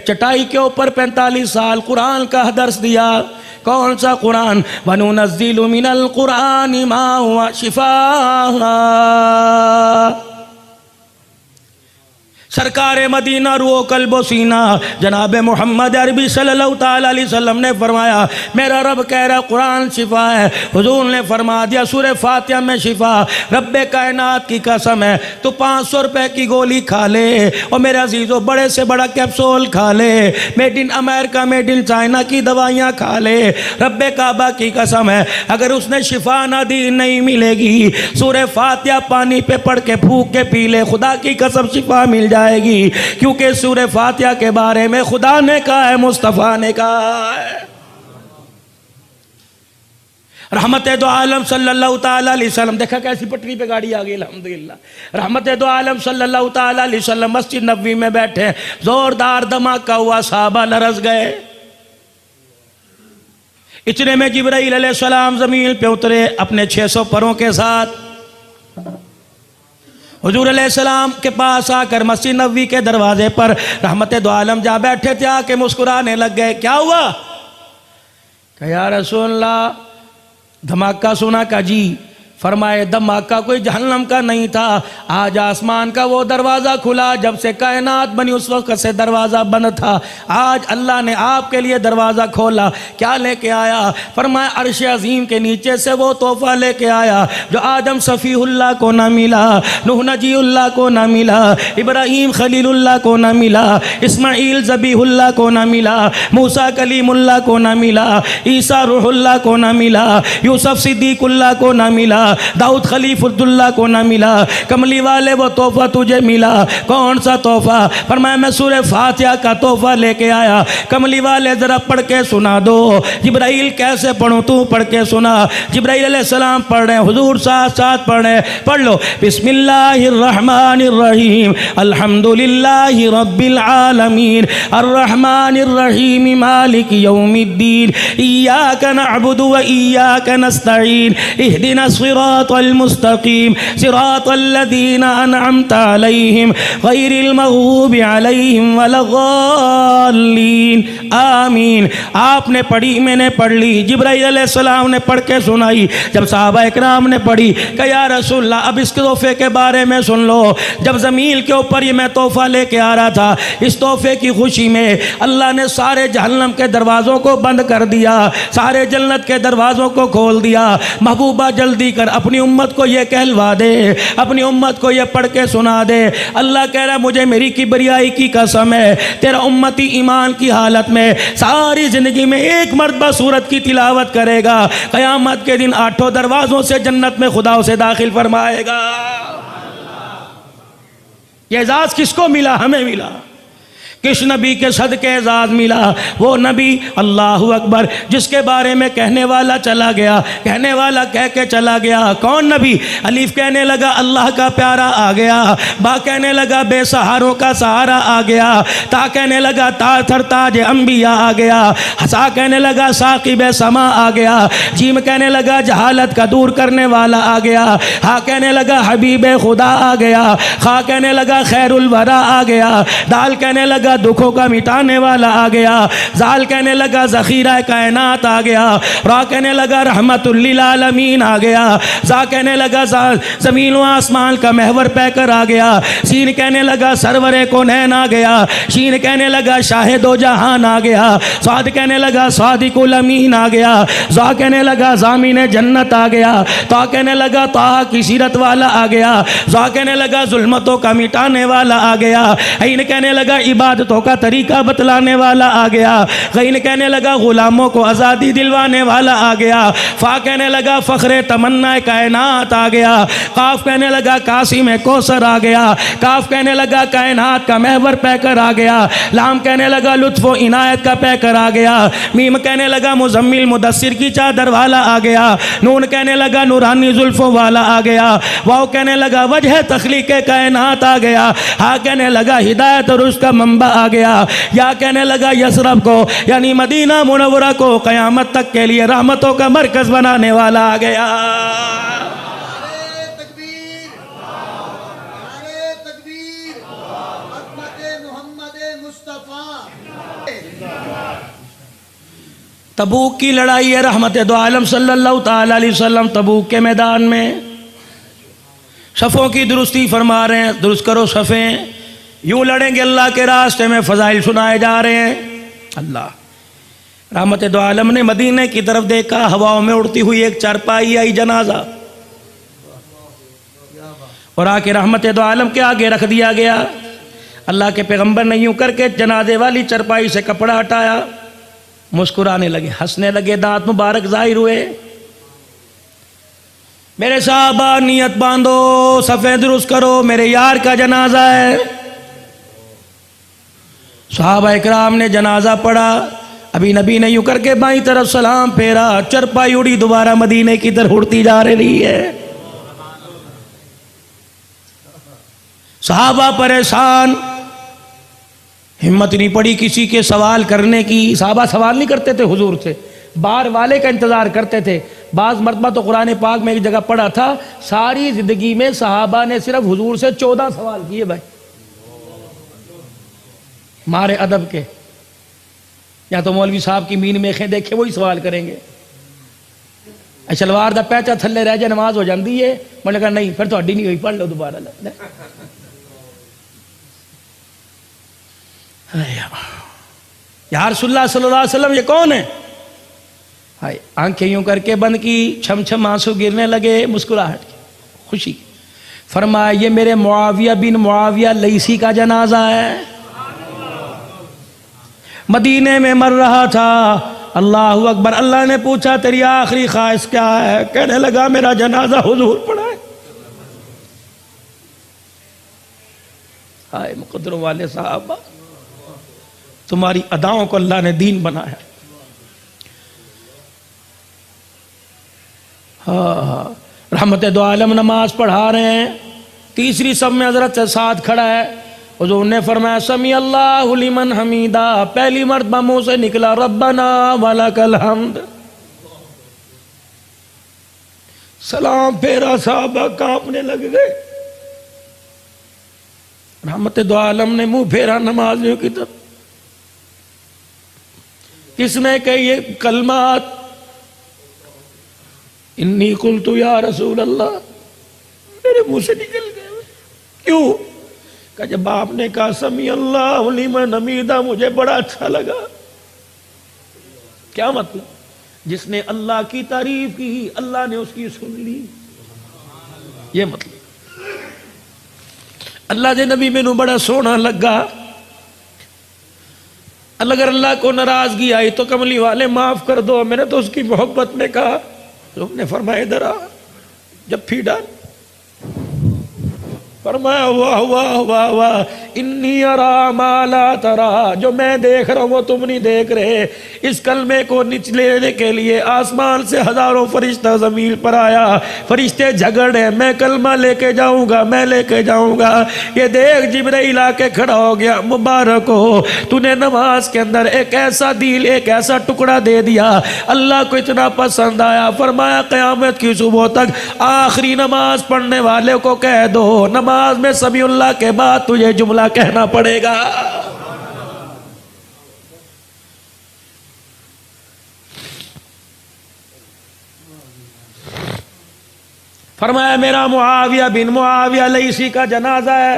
चटाई के ऊपर 45 साल कुरान का दर्स दिया। कौन सा कुरान? वनुनज़्ज़िलु मिनल कुरानि मा हुवा शिफा। सरकार मदीना रुओ कल्बो सीना जनाब मोहम्मद अरबी सल्लल्लाहु ताला अलैहि वसल्लम ने फरमाया मेरा रब कह रहा कुरान शिफा है। हुजूर ने फरमा दिया सूरह फातिहा में शिफा। रब्बे कायनात की कसम है तो 500 रुपए की गोली खा ले और मेरे अजीजों बड़े से बड़ा कैप्सूल खा ले, made in America made in China की दवाइयाँ खा ले, रब्बे काबा की कसम है अगर उसने शिफा ना दी नहीं मिलेगी। सूरह फातिहा पानी पे पढ़ के फूक के पी ले, खुदा की कसम शिफा मिल जाए, क्योंकि सूरह फातिहा के बारे में खुदा ने कहा है, मुस्तफा ने कहा है। रहमत दो आलम सल्लल्लाहु ताला अलैहि वसल्लम, देखा कैसी पटरी पे गाड़ी आ गई अल्हम्दुलिल्लाह। रहमत दो आलम सल्लल्लाहु ताला अलैहि वसल्लम मस्जिद नबवी में बैठे, जोरदार धमाका हुआ, साहबा लरस गए। इतने में जिब्राइल अलैहिस्सलाम जमीन पे उतरे अपने 600 परों के साथ। हुजूर अलैहिस्सलाम के पास आकर मस्जिद नबवी के दरवाजे पर रहमत दो आलम जा बैठे थे, आके मुस्कुराने लग गए। क्या हुआ? कहा या रसूलल्लाह धमाका सुना? का जी। फरमाए धमाका कोई जहन्नम का नहीं था, आज आसमान का वो दरवाज़ा खुला, जब से कायनात बनी उस वक्त से दरवाज़ा बंद था, आज अल्लाह ने आपके लिए दरवाज़ा खोला। क्या लेके आया? फरमाया अर्श अजीम के नीचे से वो तोहफा लेके आया जो आदम सफ़ीहुल्लाह को ना मिला, नूह नजीउल्लाह को ना मिला, इब्राहीम खलीलुल्लाह को ना मिला, इस्माइल ज़बीहुल्लाह को ना मिला, मूसा कलीमुल्लाह को ना मिला, ईसा रूहुल्लाह को ना मिला, यूसुफ सिद्दीकुल्लाह को ना मिला, दाऊद खलीफुल्लाह को ना मिला। कमली वाले वो तोहफा तुझे मिला। कौन सा तोहफा? फरमाया मैं सूरह फातिहा का तोहफा लेके आया। कमली वाले जरा पढ़ के सुना दो। जिब्राइल कैसे पढ़ूं? तू पढ़ के सुना। जिब्राइल अलैहिस्सलाम पढ़ रहे, हुजूर साथ साथ पढ़ रहे। पढ़ लो बिस्मिल्लाहिर्रहमानिर्रहीम अल्हम्दुलिल्लाहि रब्बिल आलमीन अर्रहमानिर्रहीम मालिकि यौमिद्दीन इय्याका नअबुदु व इय्याका नस्तईन इहदिना सिरातल मुस्तकीम सिरातल लज़ीना अनअमता अलैहिम गैरिल मग़ज़ूबि अलैहिम वलद्दाल्लीन आमीन। आपने पढ़ी, मैंने पढ़ ली, जिब्राइल अलैहिस्सलाम ने पढ़ के सुनाई। जब सहाबा इकराम ने पढ़ी, कहा या रसूलल्लाह अब इस तोहफे के बारे में सुन लो। जब ज़मीन के ऊपर ये मैं तोहफा लेके आ रहा था, इस तोहफे की खुशी में अल्लाह ने सारे जहन्नम के दरवाज़ों को बंद कर दिया, सारे जन्नत के दरवाज़ों को खोल दिया। महबूबा जल्दी कर अपनी उम्मत को ये कहलवा दे, अपनी उम्मत को ये पढ़ के सुना दे। अल्लाह कह रहा मुझे मेरी किबरियाई की कसम है, तेरा उम्मती ईमान की हालत में सारी ज़िंदगी में एक मरतबा सूरत की तिलावत करेगा, क़यामत के दिन 8 दरवाज़ों से जन्नत में खुदा उसे दाखिल फरमाएगा। ये एजाज़ किसको मिला? हमें मिला। किस नबी के सदके एजाज़ मिला? वो नबी अल्लाहु अकबर जिसके बारे में कहने वाला चला गया, कहने वाला कह के चला गया। कौन नबी? अलीफ कहने लगा अल्लाह का प्यारा आ गया, बा कहने लगा बेसहारों का सहारा आ गया, ता कहने लगा ताज अंबिया आ गया, हसा कहने लगा साकिब समा आ गया, जीम कहने लगा जहालत का दूर करने वाला आ गया, हा कहने लगा हबीब खुदा आ गया, खा कहने लगा खैरुल वरा आ गया, दाल कहने लगा दुखों का मिटाने वाला आ गया, जाल कहने लगा ज़ख़ीरा कायनात आ गया, रा कहने लगा रहमतुल लिल आलमीन आ गया, जा कहने लगा ज़मीन व आसमान का महवर पैकर आ गया, सीन कहने लगा सरवरे को नैन आ गया, शीन कहने लगा शाहिदो जहान आ गया, साद कहने लगा सादिकुल अमीन आ गया, जा कहने लगा ज़ामिन जन्नत आ गया, ता कहने लगा ताहा की सीरत वाला आ गया, जा कहने लगा जुल्मतों का मिटाने वाला आ गया, ऐन कहने लगा इबादतों का तरीका बतलाने वाला आ गया, गैन कहने लगा गुलामों को आज़ादी दिलवाने वाला आ गया, फा कहने लगा फ़ख्रे तमन्ना कायनात आ गया, काफ कहने लगा कासिम कौसर आ गया, काफ कहने लगा कायनात का महवर पैकर आ गया, लाम कहने लगा लुत्फ़ इनायत का पैकर आ गया, मीम कहने लगा मुज़म्मिल मुदस्सिर की चादर वाला आ गया, नून कहने लगा नूरानी जुल्फ़ों वाला आ गया, वाव कहने लगा वजह तख्लीक़ कायनात आ गया, हा कहने लगा हिदायत और उसका मंबा आ गया, या कहने लगा यसरब को यानी मदीना मुनव्वरा को क़यामत तक के लिए रहमतों का मरकज़ बनाने वाला आ गया। तबूक की लड़ाई है, रहमत दो आलम सल्लल्लाहु ताला अलैहि वसल्लम तबूक के मैदान में सफ़ों की दुरुस्ती फरमा रहे हैं, दुरुस्त करो सफ़ें, यूँ लड़ेंगे अल्लाह के रास्ते में, फ़ज़ाइल सुनाए जा रहे हैं। अल्लाह रहमत दो आलम ने मदीने की तरफ देखा, हवाओं में उड़ती हुई एक चारपाई आई, जनाजा, और आके रहमत दो आलम के आगे रख दिया गया। अल्लाह के पैगंबर ने यूँ करके जनाजे वाली चारपाई से कपड़ा हटाया, मुस्कुराने लगे, हंसने लगे, दांत मुबारक जाहिर हुए। मेरे साहबा नियत बांधो, सफ़े दुरुस्त करो, मेरे यार का जनाजा है। सहाबा इकराम ने जनाजा पढ़ा, अभी नबी ने यूं करके बाईं तरफ सलाम फेरा, चरपाई उड़ी दोबारा मदीने की तरफ उड़ती जा रही है। सहाबा परेशान, हिम्मत नहीं पड़ी किसी के सवाल करने की। सहाबा सवाल नहीं करते थे हुजूर से, बार वाले का इंतजार करते थे। बाज़ मरतबा तो कुरान पाक में एक जगह पढ़ा था, सारी जिंदगी में सहाबा ने सिर्फ हुजूर से 14 सवाल किए भाई, मारे अदब के। या तो मौलवी साहब की मीन मेखें देखे वही सवाल करेंगे, शलवार दा पैचा थल्ले रह जाए नमाज हो जाती है, मैंने कहा नहीं फिर थोड़ी नहीं हुई, पढ़ लो दोबारा। या रसूलुल्लाह सल्लल्लाहु अलैहि वसल्लम ये कौन है? हाय, आंखें यूं करके बंद की, छम छम आंसू गिरने लगे, मुस्कुराहट की, खुशी। फरमाया ये मेरे मुआविया बिन मुआविया लईसी का जनाजा है, मदीने में मर रहा था। अल्लाह अकबर। अल्लाह ने पूछा तेरी आखिरी ख्वाहिश क्या है? कहने लगा मेरा जनाजा हुजूर पढ़ाए। हाय मुकद्दरों वाले साहब, तुम्हारी अदाओं को अल्लाह ने दीन बनाया। हाँ, रहमत दो आलम नमाज पढ़ा रहे हैं, तीसरी सब में हजरत साथ खड़ा है। हुजूर ने फरमाया समी अल्लाहु लिमन हमीदा, पहली मर्तबा मुंह से निकला रब्बना वलकल हम्द। सलाम फेरा, साहबा कांपने लग गए। रहमत दो आलम ने मुंह फेरा नमाजियों की तरफ। किसने कही ये कलमात? इन्नी कुल्तु या रसूल अल्लाह, मेरे मुंह से निकल गए। क्यों? कि जब आपने कहा समी अल्लाहु लिमन हमीदा, मुझे बड़ा अच्छा लगा। क्या मतलब? जिसने अल्लाह की तारीफ की अल्लाह ने उसकी सुन ली, ये मतलब। अल्लाह के नबी मैनू बड़ा सोहना लगा। अगर अल्लाह को नाराजगी आई तो कमली वाले माफ कर दो। मैंने तो उसकी मोहब्बत में कहा, तो उसने फरमाया इधर आ, जब फी डाल। फरमाया वाह वाह वाह वाह, इन्नी अरा माला तरा, जो मैं देख रहा हूँ वो तुम नहीं देख रहे। इस कलमे को निचलेने के लिए आसमान से हजारों फरिश्ता जमीन पर आया। फरिश्ते झगड़े, मैं कलमा लेके जाऊंगा, मैं लेके जाऊंगा। ये देख जिब्राइल आके खड़ा हो गया, मुबारक हो, तूने नमाज के अंदर एक ऐसा दिल, एक ऐसा टुकड़ा दे दिया, अल्लाह को इतना पसंद आया। फरमाया क़यामत की सुबह तक आखिरी नमाज पढ़ने वाले को कह दो, नमाज में समीउल्लाह के बाद तुझे जुमला कहना पड़ेगा। फरमाया मेरा मुआविया बिन मुआविया लईसी का जनाजा है।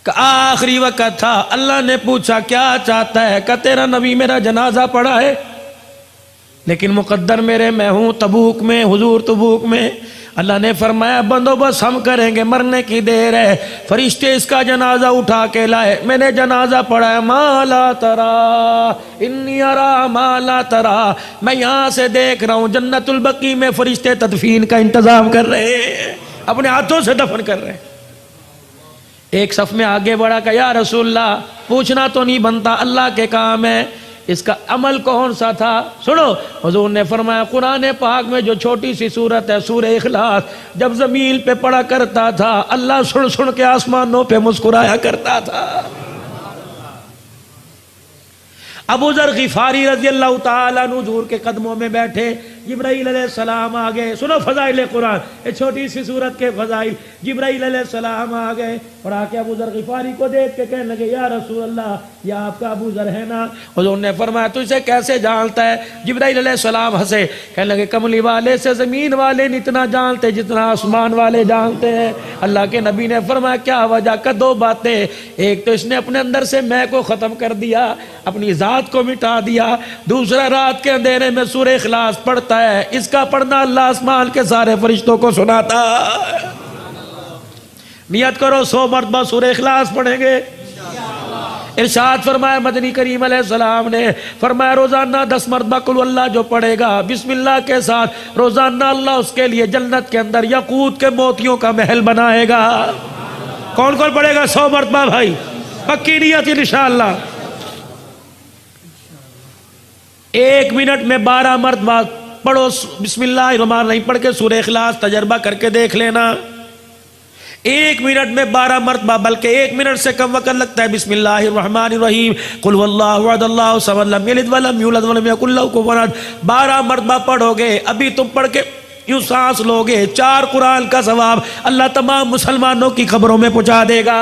आखिरी वक्त था, अल्लाह ने पूछा क्या चाहता है? का तेरा नबी मेरा जनाजा पढ़ा है, लेकिन मुकद्दर मेरे मैं हूं तबूक में, हुजूर तबूक में। अल्लाह ने फरमाया बंदोबस्त हम करेंगे, मरने की देर है। फरिश्ते इसका जनाजा उठा के लाए, मैंने जनाजा पढ़ा है। माला तरा इन्नी अरा माला तरा, मैं यहाँ से देख रहा हूँ जन्नतुल बकी में फरिश्ते तदफीन का इंतजाम कर रहे हैं, अपने हाथों से दफन कर रहे हैं। एक सफ में आगे बढ़ा का या रसूलल्लाह, पूछना तो नहीं बनता, अल्लाह के काम है, इसका अमल कौन सा था? सुनो, हुजूर ने फरमाया कुरान पाक में जो छोटी सी सूरत है सूरह इखलास, जब जमीन पे पढ़ा करता था अल्लाह सुन सुन के आसमानों पे मुस्कुराया करता था। अबू ज़र ग़िफ़ारी रज़ी अल्लाह ताला अन्हु हुजूर के कदमों में बैठे, जिब्राइल अलैहिस्सलाम आ गए। सुनो फजाइल कुरान, ये छोटी सी सूरत के फजाइल। जिब्राइल अलैहिस्सलाम आ गए और आके अबू ज़र गिफारी को देख के कहने लगे, या रसूल अल्लाह, या आपका अबू ज़र है ना? हुज़ूर ने फरमाया, तुझे कैसे जानता है? जिब्राइल अलैहिस्सलाम हंसे, कहने लगे, कमली वाले से ज़मीन वाले नहीं इतना जानते जितना आसमान वाले जानते हैं। अल्लाह के नबी ने फरमाया, क्या वजह? का दो बातें, एक तो इसने अपने अंदर से मैं को ख़त्म कर दिया, अपनी ज़ात को मिटा दिया, दूसरा रात के अंधेरे में सूरह इखलास पढ़ता है, इसका पढ़ना अल्लाह आसमान के सारे फरिश्तों को सुनाता। नियत करो 100 मरतबा सूरह इखलास पढ़ेंगे। इरशाद फरमाया मदनी करीम अलैहिस्सलाम ने, फरमाया रोजाना 10 मरतबा कुल अल्लाह जो पढ़ेगा बिस्मिल्लाह के साथ, रोजाना अल्लाह उसके लिए जन्नत के अंदर यकूत के मोतियों का महल बनाएगा। कौन कौन पढ़ेगा 100 मरतबा भाई? पक्की नियत इंशाअल्लाह। 1 मिनट में 12 मरतबा पढ़ो बिस्मिल्लाहिर्रहमानिर्रहीम पढ़ के सूरह इखलास, तजर्बा करके देख लेना। 1 मिनट में 12 मरतबा, बल्कि 1 मिनट से कम वक्त लगता है। बिस्मिल्लाहिर्रहमानिर्रहीम कुल हुवल्लाहु अहद अल्लाहु समद लम यलिद वलम यूलद वलम यकुल लहू कुफुवन अहद 12 मरतबा पढ़ोगे, अभी तुम पढ़ के यूं सांस लोगे, 4 कुरान का सवाब अल्लाह तमाम मुसलमानों की खबरों में पहुंचा देगा।